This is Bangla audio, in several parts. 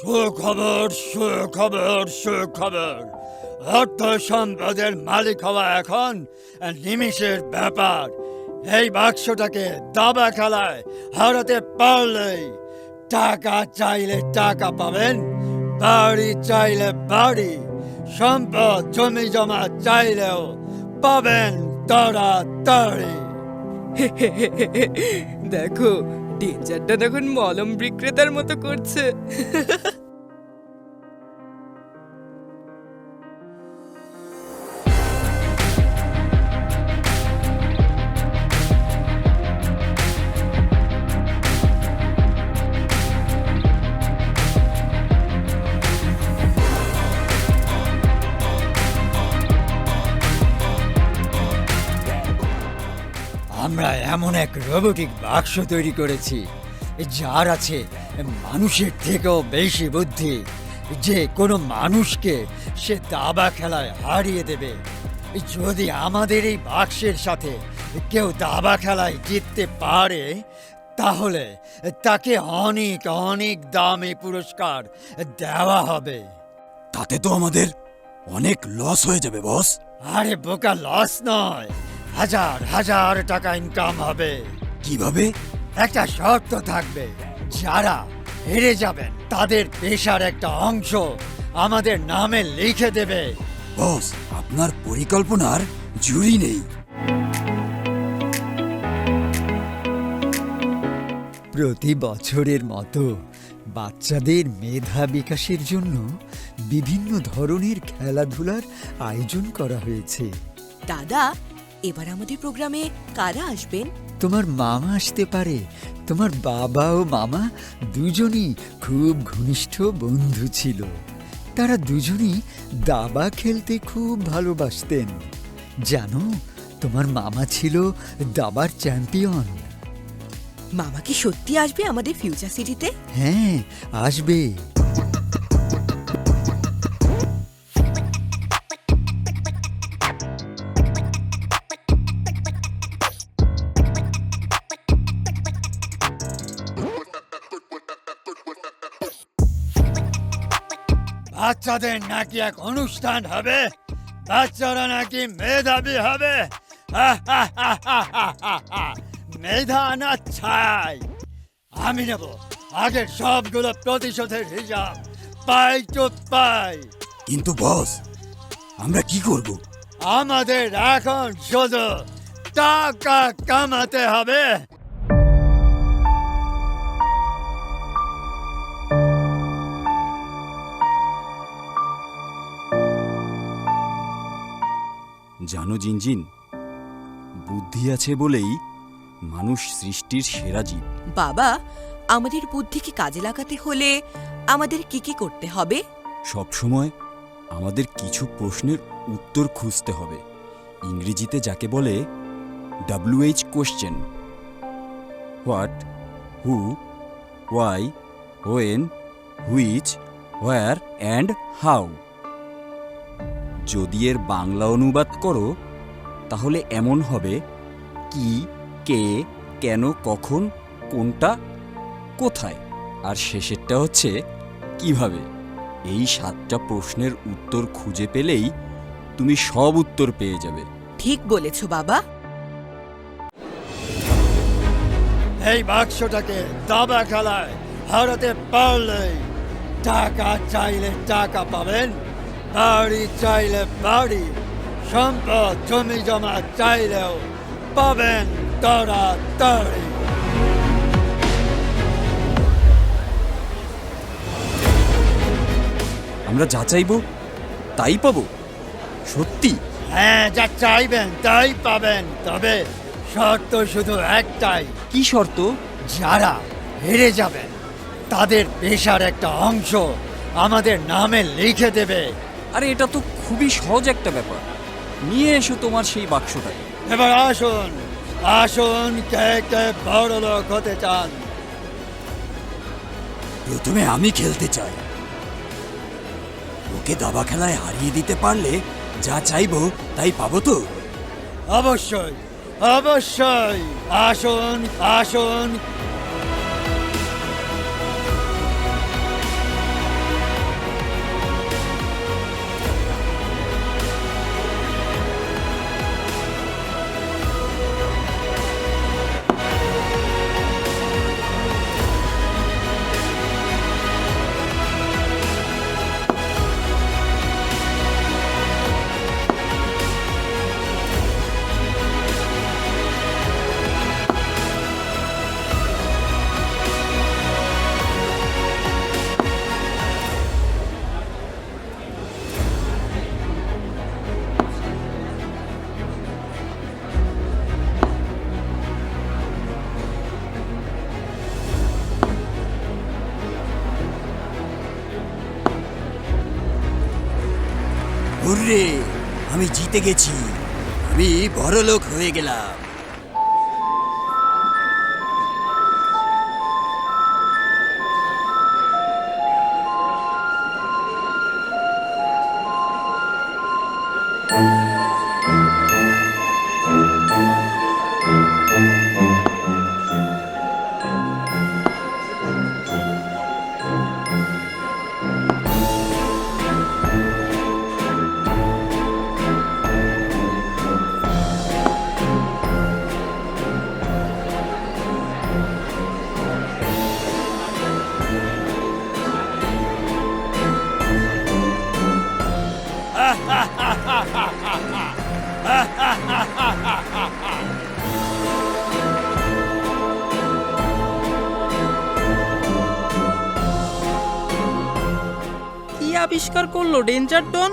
সুখবর, সুখবর, সুখবর। অর্থ সম্পদের মালিক হওয়া এখন নিমিষের ব্যাপার। এই বাক্সটাকে দাবা খেলায় হারাতে পারলেই টাকা চাইলে টাকা পাবেন, বাড়ি চাইলে বাড়ি, সম্পদ জমি জমা চাইলেও পাবেন তাড়াতাড়ি। দেখো, ডেঞ্জারটা তখন মলম বিক্রেতার মতো করছে। আমরা এমন এক রোবোটিক বাক্স তৈরি করেছি যার আছে মানুষের থেকেও বেশি বুদ্ধি, যে কোনো মানুষকে সে দাবা খেলায় হারিয়ে দেবে। যদি আমাদের এই বাক্সের সাথে কেউ দাবা খেলায় জিততে পারে তাহলে তাকে অনেক অনেক দামি পুরস্কার দেওয়া হবে। তাতে তো আমাদের অনেক লস হয়ে যাবে বস। আরে বোকা, লস নয়, হাজার হাজার টাকা ইনকাম হবে। কিভাবে? একটা শর্ত থাকবে, যারা হেরে যাবেন তাদের পেশার একটা অংশ আমাদের নামে লিখে দেবে। বস, আপনার পরিকল্পনার জুড়ি নেই। প্রতি বছরের মতো বাচ্চাদের মেধা বিকাশের জন্য বিভিন্ন ধরনের খেলাধুলার আয়োজন করা হয়েছে। দাদা, এবার আমাদের প্রোগ্রামে কারা আসবেন? তোমার মামা আসতে পারে। তোমার বাবা ও মামা দুজনই খুব ঘনিষ্ঠ বন্ধু ছিল। তারা দুজনই দাবা খেলতে খুব ভালোবাসতেন। জানো, তোমার মামা ছিল দাবার চ্যাম্পিয়ন। মামা কি সত্যি আসবে আমাদের ফিউচার সিটিতে? হ্যাঁ, আসবে। বাচ্চাদের নাকি এক অনুষ্ঠান হবে, বাচ্চারা নাকি মেধাবী হবে। মেধা না ছাই, আমি নেব আগের সবগুলো প্রতিশোধের হিসাব, পাই তো পাই। কিন্তু বস, আমরা কি করব? আমাদের এখন শুধু টাকা কামাতে হবে। জানো জিনজিন, বুদ্ধি আছে বলেই মানুষ সৃষ্টির সেরা জীব। বাবা, আমাদের বুদ্ধিকে কাজে লাগাতে হলে আমাদের কি কি করতে হবে? সব সময় আমাদের কিছু প্রশ্নের উত্তর খুঁজতে হবে। ইংরেজিতে যাকে বলে WH question. What, who, why, when, which, where and how. যদি এর বাংলা অনুবাদ করো তাহলে এমন হবে: কি, কে, কেন, কখন, কোনটা, কোথায়। আর শেষেরটা হচ্ছে কিভাবে। এই 7টা প্রশ্নের উত্তর খুঁজে পেলেই তুমি সব উত্তর পেয়ে যাবে। ঠিক বলেছ বাবা। এই বাক্সটাকে দাবা খেলায় হারাতে পারলেই টাকা চাইলে টাকা পাবেন, বাড়ি চাইলে বাড়ি, সম্পদ জমি জমা চাইলেও পাবেন তাড়াতাড়ি। আমরা যা চাইবো তাই পাবো? সত্যি? হ্যাঁ, যা চাইবেন তাই পাবেন, তবে শর্ত শুধু একটাই। কি শর্ত? যারা হেরে যাবেন তাদের পেশার একটা অংশ আমাদের নামে লিখে দেবে। আরে এটা তো খুবই সহজ একটা ব্যাপার। নিয়ে এসো তোমার সেই বাক্সটা। এবার আসুন, আসুন, কে কে বড় লোক হতে চান? প্রথমে আমি খেলতে চাই। ওকে দাবা খেলায় হারিয়ে দিতে পারলে যা চাইবো তাই পাবো তো? অবশ্যই, অবশ্যই। আসুন, আসুন। হুররে, আমি জিতে গেছি, আমি বড়লোক হয়ে গেলাম। কি আবিষ্কার করলো ডেঞ্জার ডন?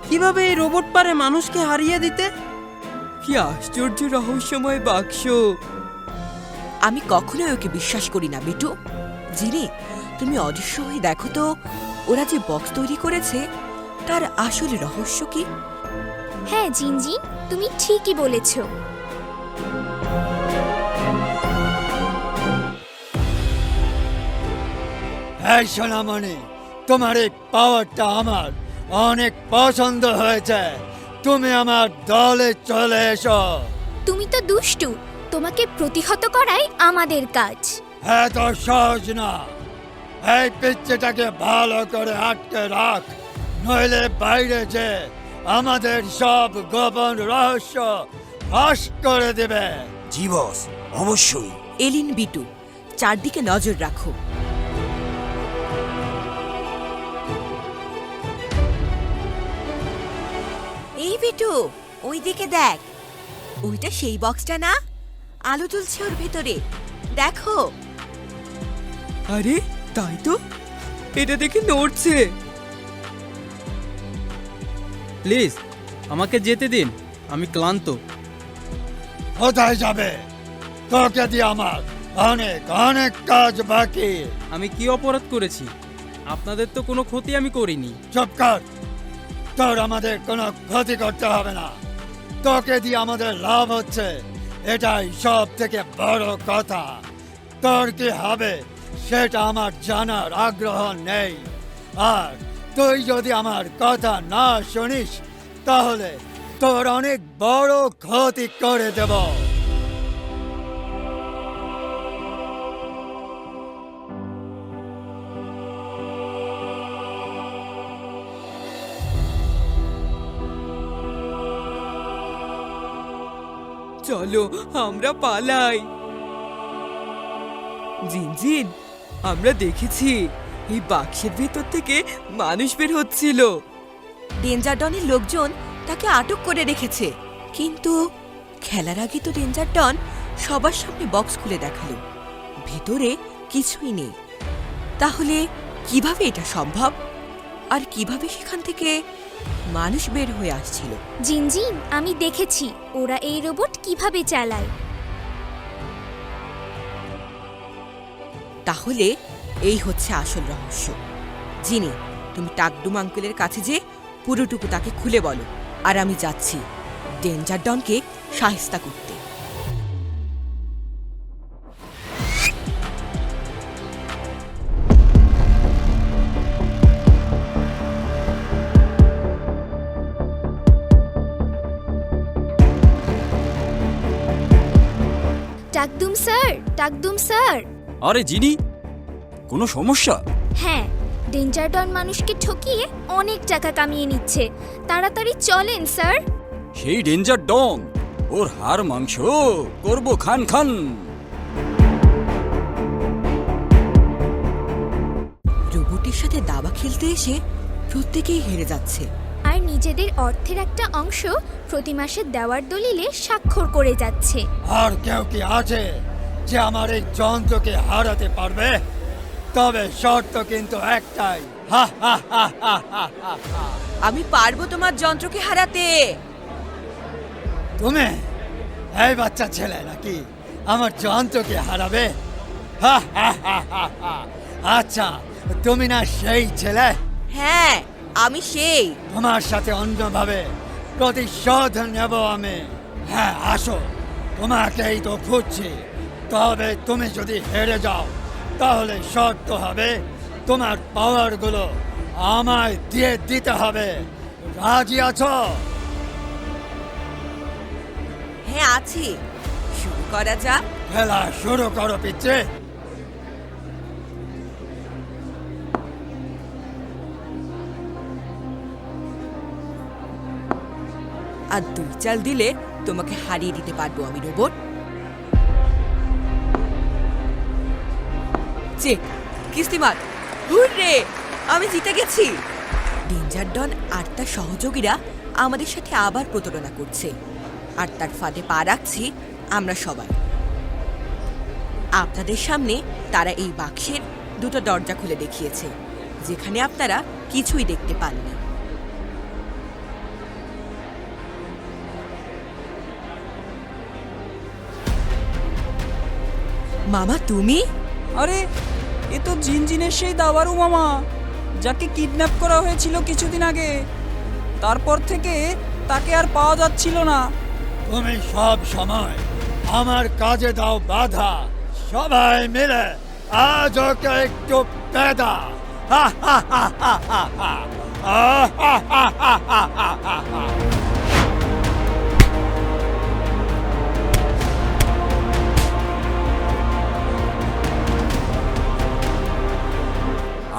কিভাবে এই রোবট পারে মানুষকে হারিয়ে দিতে? কি আশ্চর্য রহস্যময় বাক্স! আমি কখনোই ওকে বিশ্বাস করি না বিটু। জিনি, তুমি অদৃশ্য হয়ে দেখো তো ওরা যে বক্স তৈরি করেছে তার আসল রহস্য কি? হ্যাঁ জিনজিন, তুমি ঠিকই বলেছ। এই সোনামণি, তোমার এই পাওয়ারটা আমার অনেক পছন্দ হয়েছে। তুমি আমার দলে চলে এসো। তুমি তো দুষ্টু, তোমাকে প্রতিহত করাই আমাদের কাজ। এত সহজ না। এই পিচ্চিটাকে ভালো করে আটকে রাখ, নইলে বাইরে যে আমাদের সব গোপন রহস্য ফাঁস করে দেবে। জি বস, অবশ্যই। এলিন, বিটু, চারদিকে নজর রাখো। এই বিটু, ওই দিকে দেখ। ওইটা সেই বক্সটা না? আলো জ্বলছে ওর ভেতরে, দেখো। আরে তাই তো, এটা দেখে নড়ছে। প্লিজ আমাকে যেতে দিন, আমি ক্লান্ত। কোথায় যাবে? তোকে দিয়ে আমার অনেক অনেক কাজ বাকি। আমি কি অপরাধ করেছি? আপনাদের তো কোনো ক্ষতি আমি করিনি। চুপ কর। তোর আমাদের কোনো ক্ষতি করতে হবে না। তোকে দিয়ে আমাদের লাভ হচ্ছে, এটাই সব থেকে বড় কথা। তোর কি হবে সেটা আমার জানার আগ্রহ নেই। আর তুই যদি আমার কথা না শুনিস তাহলে তোর অনেক বড় ক্ষতি করে দেব। চলো আমরা পালাই। জিনজিন, আমরা দেখেছি এই বাক্সের ভেতর থেকে মানুষ বের হচ্ছিল। ডেঞ্জার ডনের লোকজন তাকে আটক করে রেখেছে, কিন্তু খেলার আগে তো ডেঞ্জার ডন সবার সামনে বক্স খুলে দেখালো, ভেতরে কিছুই নেই। তাহলে কিভাবে এটা সম্ভব? আর কিভাবে সেখান থেকে মানুষ বের হয়ে আসছিল? জিনজিন, আমি দেখেছি ওরা এই রোবট কিভাবে চালায়। তাহলে এই হচ্ছে আসল রহস্য। জিনি, তুমি টাকডুম আঙ্কেলের কাছে যে পুরোটুকু তাকে খুলে বলো, আর আমি যাচ্ছি ডেঞ্জার ডনকে শায়েস্তা করতে। টাকদুম স্যার, টাকদুম স্যার। আরে জিনি, কোনো সমস্যা? হ্যাঁ, ডেঞ্জার ডন মানুষকে ঠকিয়ে অনেক টাকা কামিয়ে নিচ্ছে। তাড়াতাড়ি চলেন স্যার। সেই ডেঞ্জার ডন, ওর হাড় মাংস করব খান খান। রোবটের সাথে দাবা খেলতে এসে প্রত্যেকেই হেরে যাচ্ছে। আর নিজেদের অর্থের একটা অংশ প্রতি মাসে দেওয়ার দলিলে স্বাক্ষর করে যাচ্ছে। আর কেউ কি আছে যে আমার এই যন্ত্রকে হারাতে পারবে? তবে শর্ত কিন্তু একটাই। হা হা হা হা হা হা হা। আমি পারবো তোমার যন্ত্রকে হারাতে। তুমি এই বাচ্চা ছেলে নাকি আমার যন্ত্রকে হারাবে? হা হা হা হা হা। আচ্ছা, তুমি না সেই ছেলে? হ্যাঁ, আমি সেই। তোমার সাথে অন্যভাবে প্রতিশোধ নেব আমি। হ্যাঁ আসো, তোমাকেই তো খুঁজছি। তবে তুমি যদি হেরে যাও তাহলে শর্ত হবে তোমার পাওয়ারগুলো আমায় দিয়ে দিতে হবে। রাজি আছো? হ্যাঁ আছি, শুরু করা যাক। খেলা শুরু করো পিচ্ছে। আর 2 চাল দিলে তোমাকে হারিয়ে দিতে পারবো আমি রোবট। চেক, কিস্তিমাত, হুররে, আমি জিতে গেছি। ডেঞ্জার ডন আর তার সহযোগীরা আমাদের সাথে আবার প্রতারণা করছে, আর তার ফাঁদে পা রাখছি আমরা সবাই। আপনাদের সামনে তারা এই বাক্সের 2টো দরজা খুলে দেখিয়েছে, যেখানে আপনারা কিছুই দেখতে পাননি। মামা তুমি? আরে এ তো জিনজিনের সেই দাবারু মামা, যাকে কিডন্যাপ করা হয়েছিল কিছুদিন আগে। তারপর থেকে তাকে আর পাওয়া যাচ্ছিল না। তুমি সব সময় আমার কাজে দাও বাধা। সবাই মিলে আজ ওকে একটু পেদা। হা হা হা হা হা হা। আহ, হা হা হা হা হা হা হা।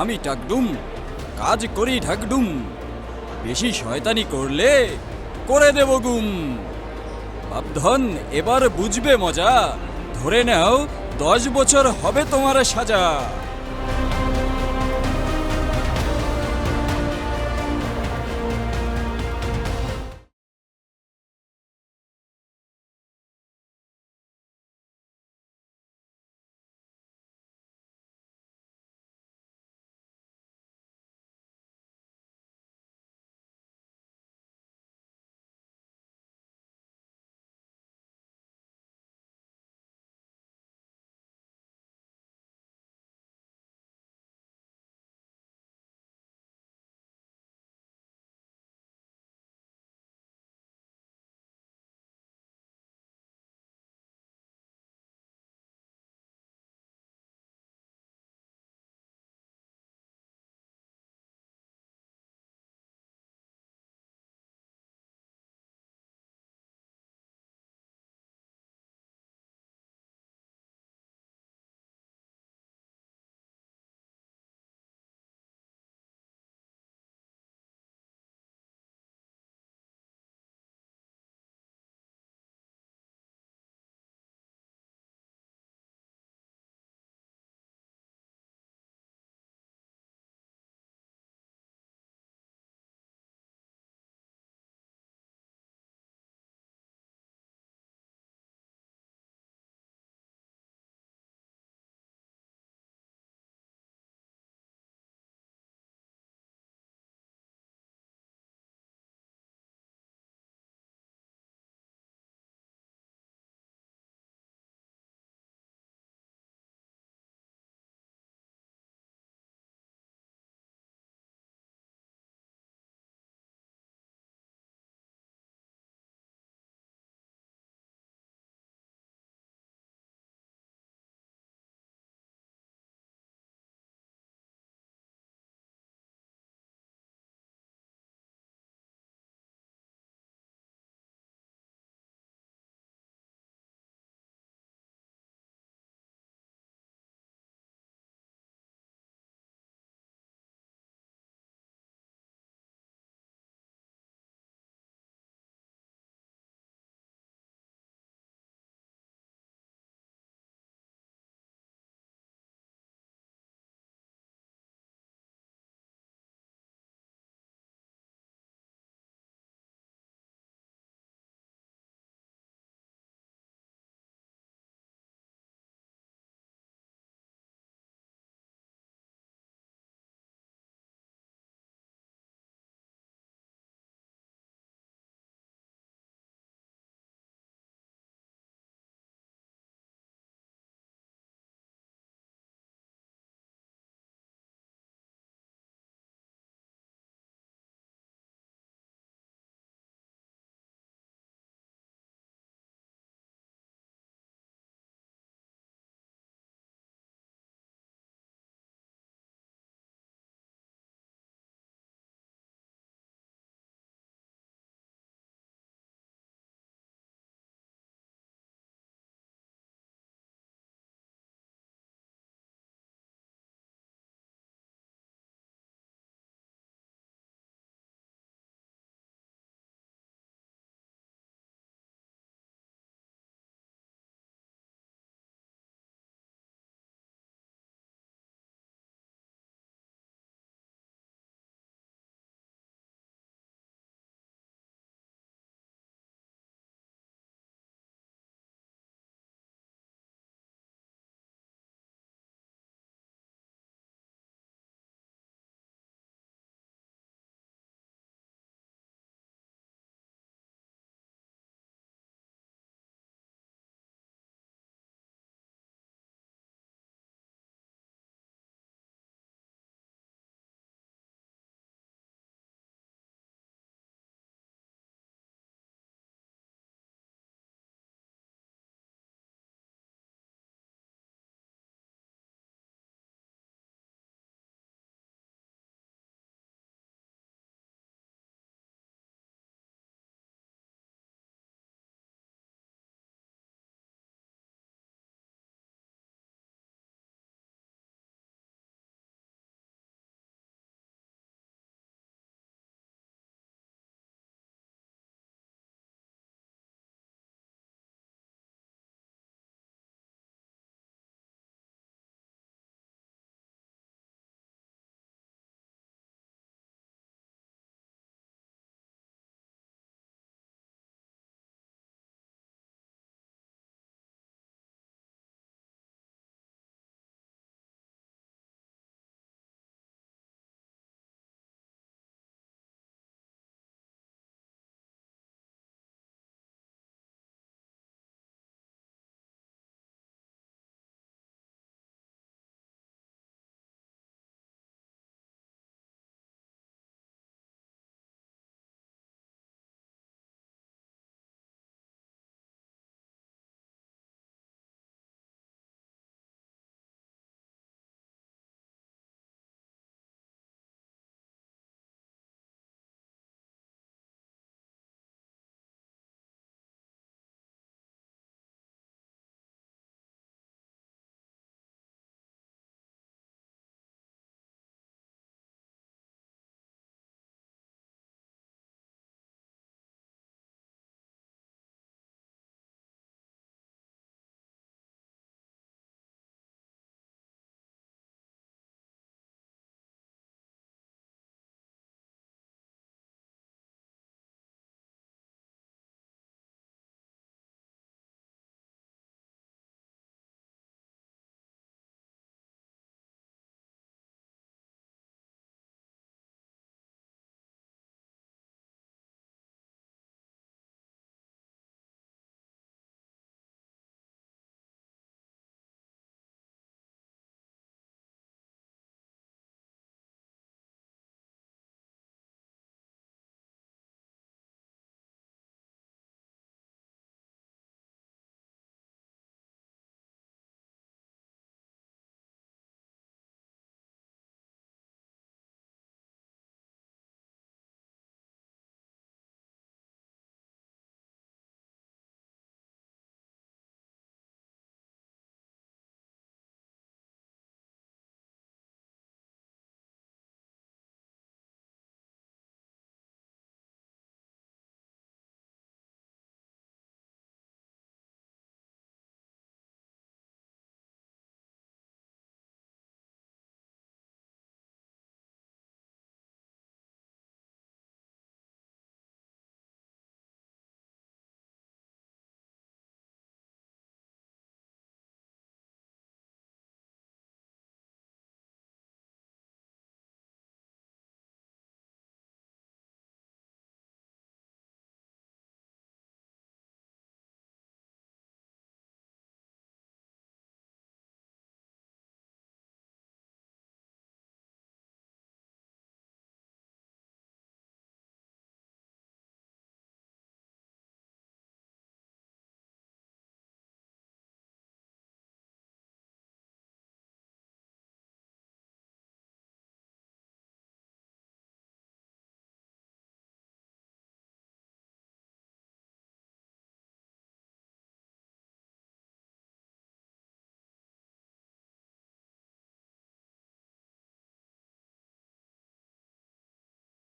আমি টাকডুম, কাজ করি ঢাকডুম। বেশি শয়তানি করলে করে দেব গুম। বাপধন এবার বুঝবে মজা, ধরে নাও 10 বছর হবে তোমার সাজা।